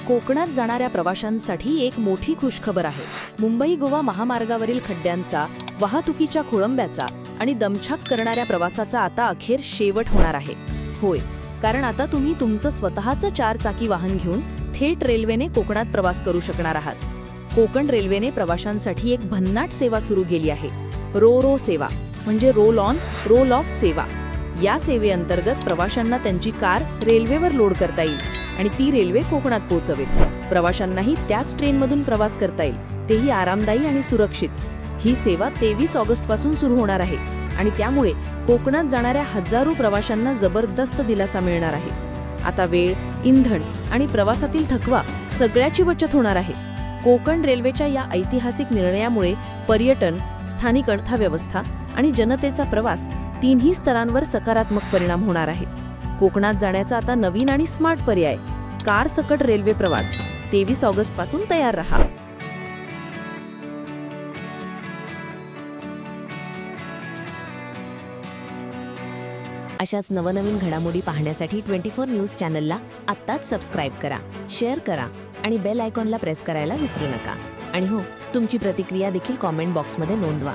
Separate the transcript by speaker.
Speaker 1: कोकणात जाणाऱ्या प्रवाशांसाठी एक मोठी खुशखबर आहे। मुंबई गोवा महामार्गावरील खड्ड्यांचा, वाहतुकीच्या खोळंब्याचा आणि दमछाक करणाऱ्या प्रवासाचा आता अखेर शेवट होणार आहे। होय, कारण आता तुम्ही तुमचं स्वतःचं 4 चाकी वाहन घेऊन थेट रेल्वेने कोकणात प्रवास करू शकणार आहात। कोकण रेल्वेने प्रवाशांसाठी एक भन्नाट सेवा सुरू केली आहे, रो सेवा, म्हणजे रोल ऑन रोल ऑफ सेवा। या सेवेअंतर्गत प्रवाशांना त्यांची कार रेल्वेवर लोड करता येईल आणि ती रेल्वे कोकणात पोहोचवेल। प्रवाशांनाही त्याच ट्रेनमधून प्रवास करता येईल, तेही आरामदायी आणि सुरक्षित। ही सेवा 23 ऑगस्टपासून सुरू होणार आहे आणि त्यामुळे कोकणात जाणाऱ्या हजारो प्रवाशांना जबरदस्त दिलासा मिळणार आहे। आता वेळ, इंधन आणि प्रवासातील थकवा सगळ्याची बचत होणार आहे। कोकण रेल्वेच्या या ऐतिहासिक निर्णयामुळे पर्यटन, स्थानिक अर्थव्यवस्था आणि जनतेचा प्रवास तिन्ही स्तरांवर सकारात्मक परिणाम होणार आहे। कोकणात जाण्याचा आता नवीन आणि स्मार्ट पर्याय, कार सकट रेल्वे प्रवास। 23 ऑगस्टपासून तयार रहा। अशाच नवनवीन घडामोडी पाहण्यासाठी 24 न्यूज चॅनलला आत्ताच सबस्क्राइब करा, शेअर करा आणि बेल आयकॉनला प्रेस करायला विसरू नका। आणि हो, तुमची प्रतिक्रिया देखील कमेंट बॉक्समध्ये नोंदवा।